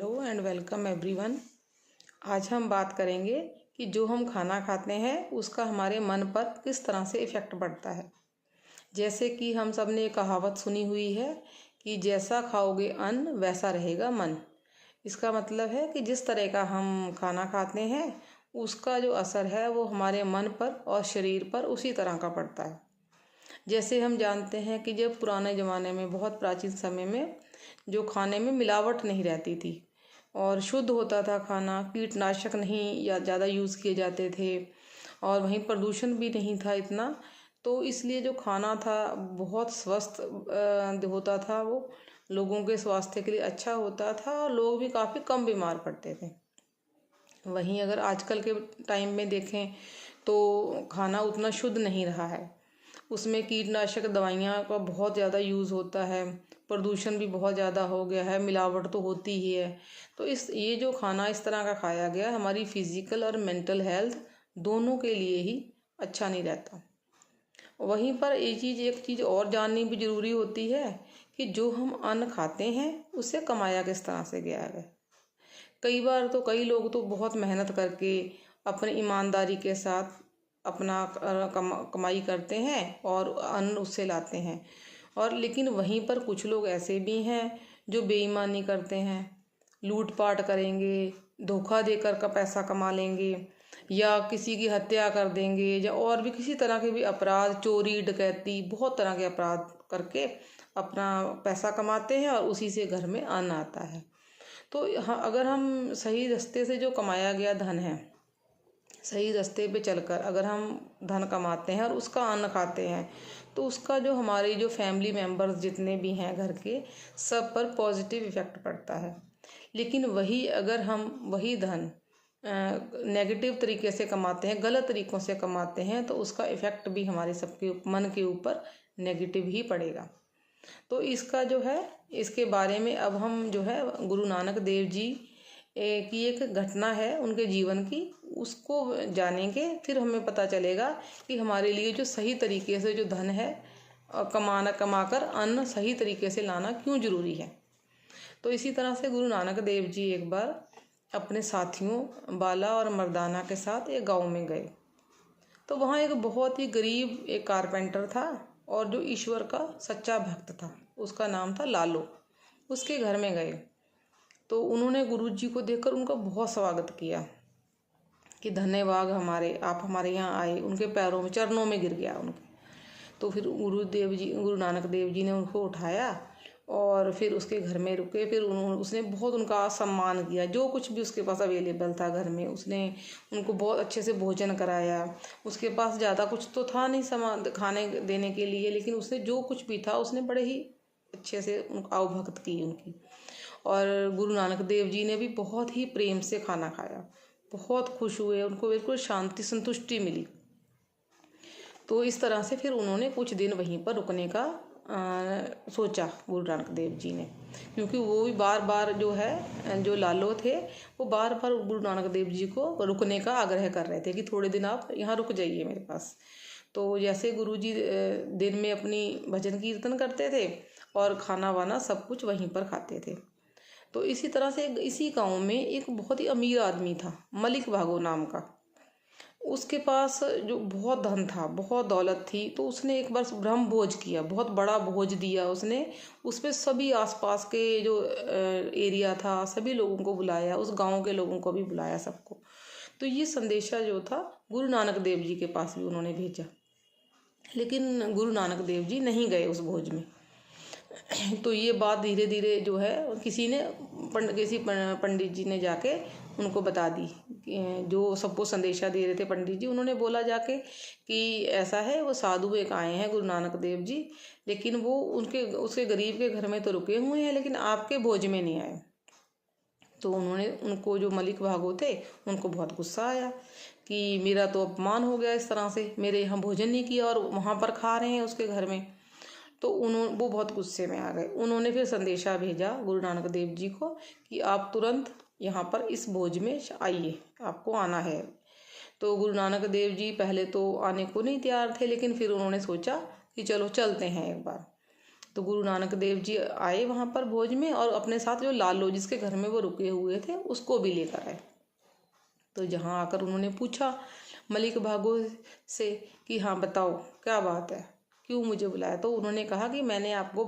Hello and welcome everyone. आज हम बात करेंगे कि जो हम खाना खाते हैं उसका हमारे मन पर किस तरह से इफ़ेक्ट पड़ता है। जैसे कि हम सब ने कहावत सुनी हुई है कि जैसा खाओगे अन्न वैसा रहेगा मन। इसका मतलब है कि जिस तरह का हम खाना खाते हैं उसका जो असर है वो हमारे मन पर और शरीर पर उसी तरह का पड़ता है। जैसे हम जानते हैं कि जब पुराने ज़माने में, बहुत प्राचीन समय में, जो खाने में मिलावट नहीं रहती थी और शुद्ध होता था खाना, कीटनाशक नहीं या ज़्यादा यूज़ किए जाते थे और वहीं प्रदूषण भी नहीं था इतना, तो इसलिए जो खाना था बहुत स्वस्थ होता था। वो लोगों के स्वास्थ्य के लिए अच्छा होता था और लोग भी काफ़ी कम बीमार पड़ते थे। वहीं अगर आजकल के टाइम में देखें तो खाना उतना शुद्ध नहीं रहा है। उसमें कीटनाशक दवाइयाँ का बहुत ज़्यादा यूज़ होता है, प्रदूषण भी बहुत ज़्यादा हो गया है, मिलावट तो होती ही है। तो ये जो खाना इस तरह का खाया गया हमारी फिज़िकल और मेंटल हेल्थ दोनों के लिए ही अच्छा नहीं रहता। वहीं पर एक चीज़ और जाननी भी ज़रूरी होती है कि जो हम अन्न खाते हैं उससे कमाया किस तरह से गया है। कई बार तो कई लोग तो बहुत मेहनत करके अपनी ईमानदारी के साथ अपना कमाई करते हैं और अन्न उससे लाते हैं, और लेकिन वहीं पर कुछ लोग ऐसे भी हैं जो बेईमानी करते हैं, लूटपाट करेंगे, धोखा देकर का पैसा कमा लेंगे या किसी की हत्या कर देंगे या और भी किसी तरह के भी अपराध, चोरी डकैती, बहुत तरह के अपराध करके अपना पैसा कमाते हैं और उसी से घर में अन्न आता है। तो हाँ, अगर हम सही रास्ते से जो कमाया गया धन है, सही रास्ते पे चलकर अगर हम धन कमाते हैं और उसका अन्न खाते हैं तो उसका जो हमारी जो फैमिली मेम्बर्स जितने भी हैं घर के, सब पर पॉजिटिव इफ़ेक्ट पड़ता है। लेकिन वही अगर हम वही धन नेगेटिव तरीके से कमाते हैं, गलत तरीक़ों से कमाते हैं, तो उसका इफ़ेक्ट भी हमारे सबके मन के ऊपर नेगेटिव ही पड़ेगा। तो इसका जो है, इसके बारे में अब हम जो है गुरु नानक देव जी की एक घटना है उनके जीवन की, उसको जानेंगे। फिर हमें पता चलेगा कि हमारे लिए जो सही तरीके से जो धन है कमाकर अन्न सही तरीके से लाना क्यों ज़रूरी है। तो इसी तरह से गुरु नानक देव जी एक बार अपने साथियों बाला और मर्दाना के साथ एक गांव में गए। तो वहाँ एक बहुत ही गरीब एक कारपेंटर था और जो ईश्वर का सच्चा भक्त था, उसका नाम था लालो। उसके घर में गए तो उन्होंने गुरुजी को देखकर उनका बहुत स्वागत किया कि धन्यवाद, आप हमारे यहाँ आए। उनके पैरों में, चरणों में गिर गया उनके। तो फिर गुरु नानक देव जी ने उनको उठाया और फिर उसके घर में रुके। फिर उसने बहुत उनका सम्मान किया, जो कुछ भी उसके पास अवेलेबल था घर में, उसने उनको बहुत अच्छे से भोजन कराया। उसके पास ज़्यादा कुछ तो था नहीं सामान खाने देने के लिए, लेकिन उसने जो कुछ भी था उसने बड़े ही अच्छे से उनको आवभगत की उनकी। और गुरु नानक देव जी ने भी बहुत ही प्रेम से खाना खाया, बहुत खुश हुए, उनको बिल्कुल शांति संतुष्टि मिली। तो इस तरह से फिर उन्होंने कुछ दिन वहीं पर रुकने का सोचा गुरु नानक देव जी ने, क्योंकि वो भी बार बार जो लालो थे वो बार बार गुरु नानक देव जी को रुकने का आग्रह कर रहे थे कि थोड़े दिन आप यहाँ रुक जाइए मेरे पास। तो जैसे गुरु जी दिन में अपनी भजन कीर्तन करते थे और खाना वाना सब कुछ वहीं पर खाते थे। तो इसी तरह से इसी गांव में एक बहुत ही अमीर आदमी था, मलिक भागो नाम का। उसके पास जो बहुत धन था, बहुत दौलत थी, तो उसने एक बार ब्रह्म भोज किया, बहुत बड़ा भोज दिया उसने। उसमें सभी आसपास के जो एरिया था सभी लोगों को बुलाया, उस गांव के लोगों को भी बुलाया, सबको। तो ये संदेशा जो था गुरु नानक देव जी के पास भी उन्होंने भेजा, लेकिन गुरु नानक देव जी नहीं गए उस भोज में। तो ये बात धीरे धीरे जो है किसी पंडित जी ने जाके उनको बता दी, जो सबको संदेशा दे रहे थे पंडित जी। उन्होंने बोला जाके कि ऐसा है, वो साधु एक आए हैं गुरु नानक देव जी, लेकिन वो उसके गरीब के घर में तो रुके हुए हैं, लेकिन आपके भोज में नहीं आए। तो उनको जो मलिक भागो थे उनको बहुत गुस्सा आया कि मेरा तो अपमान हो गया, इस तरह से मेरे यहाँ भोजन नहीं किया और वहाँ पर खा रहे हैं उसके घर में। तो वो बहुत गुस्से में आ गए। उन्होंने फिर संदेशा भेजा गुरु नानक देव जी को कि आप तुरंत यहाँ पर इस भोज में आइए, आपको आना है। तो गुरु नानक देव जी पहले तो आने को नहीं तैयार थे, लेकिन फिर उन्होंने सोचा कि चलो चलते हैं एक बार। तो गुरु नानक देव जी आए वहाँ पर भोज में, और अपने साथ जो लालो जिसके घर में वो रुके हुए थे उसको भी लेकर आए। तो जहाँ आकर उन्होंने पूछा मलिक भागो से कि हाँ बताओ क्या बात है, क्यों मुझे बुलाया। तो उन्होंने कहा कि मैंने आपको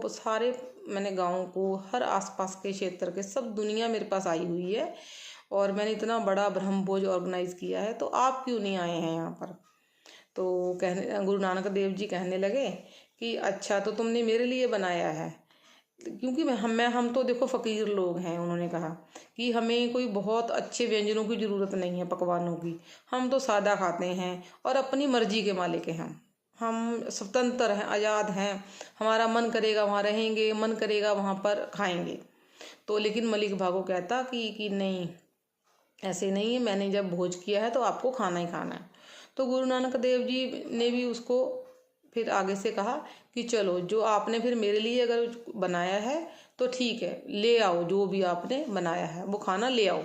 मैंने गाँव को, हर आसपास के क्षेत्र के सब दुनिया मेरे पास आई हुई है, और मैंने इतना बड़ा ब्रह्म भोज ऑर्गेनाइज किया है, तो आप क्यों नहीं आए हैं यहाँ पर। तो गुरु नानक देव जी कहने लगे कि अच्छा तो तुमने मेरे लिए बनाया है, क्योंकि हम तो देखो फ़कीर लोग हैं। उन्होंने कहा कि हमें कोई बहुत अच्छे व्यंजनों की ज़रूरत नहीं है, पकवानों की, हम तो सादा खाते हैं और अपनी मर्जी के मालिक हैं। हम स्वतंत्र हैं, आज़ाद हैं, हमारा मन करेगा वहाँ रहेंगे, मन करेगा वहाँ पर खाएंगे। तो लेकिन मलिक भागो कहता कि नहीं, ऐसे नहीं है, मैंने जब भोज किया है तो आपको खाना ही खाना है। तो गुरु नानक देव जी ने भी उसको फिर आगे से कहा कि चलो जो आपने फिर मेरे लिए अगर बनाया है तो ठीक है, ले आओ, जो भी आपने बनाया है वो खाना ले आओ।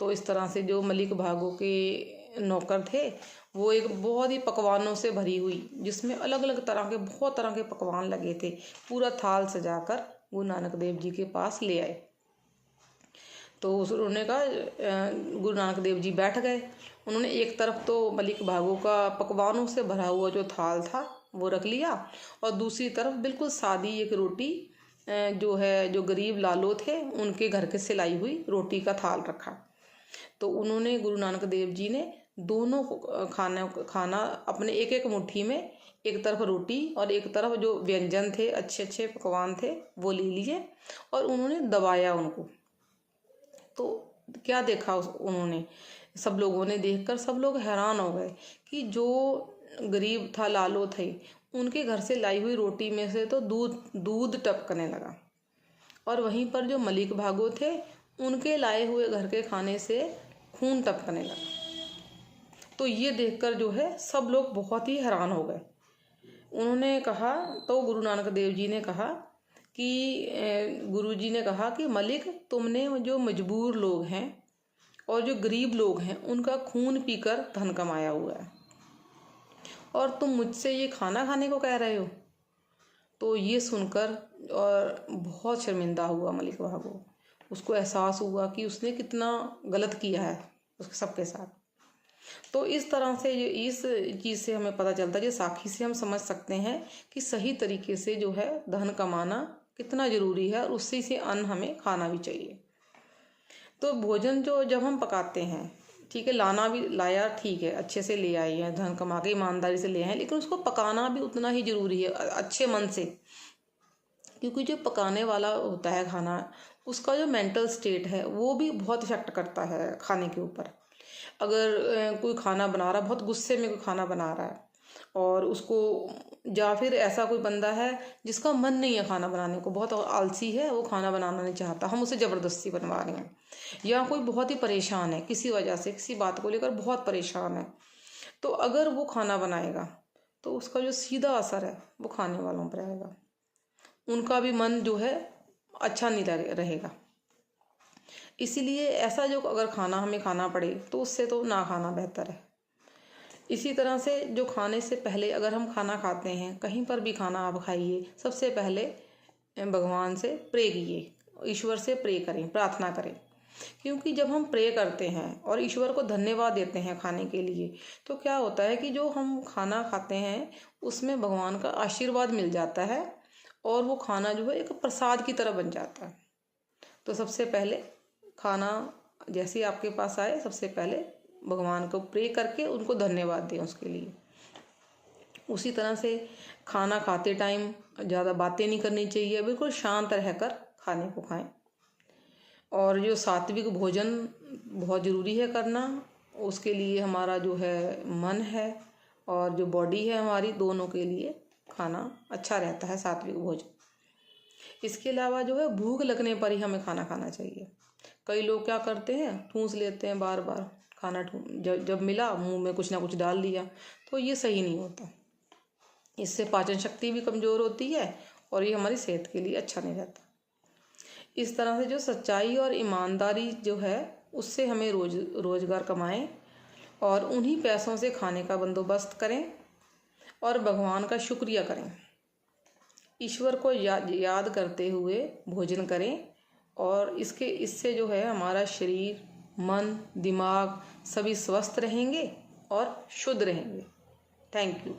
तो इस तरह से जो मलिक भागो के नौकर थे वो एक बहुत ही पकवानों से भरी हुई, जिसमें अलग अलग तरह के बहुत तरह के पकवान लगे थे, पूरा थाल सजाकर गुरु नानक देव जी के पास ले आए। तो उन्होंने कहा, गुरु नानक देव जी बैठ गए। उन्होंने एक तरफ तो मलिक भागो का पकवानों से भरा हुआ जो थाल था वो रख लिया, और दूसरी तरफ बिल्कुल सादी एक रोटी, जो गरीब लालो थे उनके घर के सिलाई हुई रोटी का थाल रखा। तो उन्होंने गुरु नानक देव जी ने दोनों खाना अपने एक एक मुट्ठी में, एक तरफ रोटी और एक तरफ जो व्यंजन थे, अच्छे अच्छे पकवान थे, वो ले लिए और उन्होंने दबाया उनको। तो क्या देखा उन्होंने, सब लोगों ने देखकर सब लोग हैरान हो गए कि जो गरीब था, लालो थे, उनके घर से लाई हुई रोटी में से तो दूध टपकने लगा, और वहीं पर जो मलिक भागो थे उनके लाए हुए घर के खाने से खून टपकने लगा। तो ये देखकर जो है सब लोग बहुत ही हैरान हो गए। उन्होंने कहा, तो गुरु नानक देव जी ने कहा कि गुरु जी ने कहा कि मलिक, तुमने जो मजबूर लोग हैं और जो गरीब लोग हैं उनका खून पीकर धन कमाया हुआ है, और तुम मुझसे ये खाना खाने को कह रहे हो। तो ये सुनकर और बहुत शर्मिंदा हुआ मलिक भागो। उसको एहसास हुआ कि उसने कितना गलत किया है उसके सबके साथ। तो इस तरह से इस चीज़ से हमें पता चलता है, जो साखी से हम समझ सकते हैं कि सही तरीके से जो है धन कमाना कितना ज़रूरी है, और उससे से अन्न हमें खाना भी चाहिए। तो भोजन जो जब हम पकाते हैं, ठीक है, लाया ठीक है, अच्छे से ले आई है, धन कमा के ईमानदारी से ले आए, लेकिन उसको पकाना भी उतना ही ज़रूरी है, अच्छे मन से। क्योंकि जो पकाने वाला होता है खाना, उसका जो मेंटल स्टेट है वो भी बहुत इफेक्ट करता है खाने के ऊपर। अगर कोई खाना बना रहा है, बहुत गुस्से में कोई खाना बना रहा है, और उसको, या फिर ऐसा कोई बंदा है जिसका मन नहीं है खाना बनाने को, बहुत आलसी है, वो खाना बनाना नहीं चाहता, हम उसे ज़बरदस्ती बनवा रहे हैं, या कोई बहुत ही परेशान है किसी वजह से, किसी बात को लेकर बहुत परेशान है, तो अगर वो खाना बनाएगा तो उसका जो सीधा असर है वो खाने वालों पर आएगा। उनका भी मन जो है अच्छा नहीं रहेगा। इसीलिए ऐसा जो अगर खाना हमें खाना पड़े तो उससे तो ना खाना बेहतर है। इसी तरह से जो खाने से पहले अगर हम खाना खाते हैं, कहीं पर भी खाना आप खाइए, सबसे पहले भगवान से प्रे कीजिए, ईश्वर से प्रे करें, प्रार्थना करें। क्योंकि जब हम प्रे करते हैं और ईश्वर को धन्यवाद देते हैं खाने के लिए, तो क्या होता है कि जो हम खाना खाते हैं उसमें भगवान का आशीर्वाद मिल जाता है, और वो खाना जो है एक प्रसाद की तरह बन जाता है। तो सबसे पहले खाना जैसे ही आपके पास आए, सबसे पहले भगवान को प्रे करके उनको धन्यवाद दें उसके लिए। उसी तरह से खाना खाते टाइम ज़्यादा बातें नहीं करनी चाहिए, बिल्कुल शांत रहकर खाने को खाएं। और जो सात्विक भोजन बहुत ज़रूरी है करना, उसके लिए हमारा जो है मन है और जो बॉडी है हमारी, दोनों के लिए खाना अच्छा रहता है सात्विक भोजन। इसके अलावा जो है भूख लगने पर ही हमें खाना खाना चाहिए। कई लोग क्या करते हैं, ठूंस लेते हैं बार बार खाना, जब मिला मुंह में कुछ ना कुछ डाल दिया, तो ये सही नहीं होता। इससे पाचन शक्ति भी कमज़ोर होती है और ये हमारी सेहत के लिए अच्छा नहीं रहता। इस तरह से जो सच्चाई और ईमानदारी जो है उससे हमें रोज़गार कमाएं, और उन्हीं पैसों से खाने का बंदोबस्त करें और भगवान का शुक्रिया करें। ईश्वर को याद करते हुए भोजन करें और इससे जो है हमारा शरीर, मन, दिमाग सभी स्वस्थ रहेंगे और शुद्ध रहेंगे। Thank you.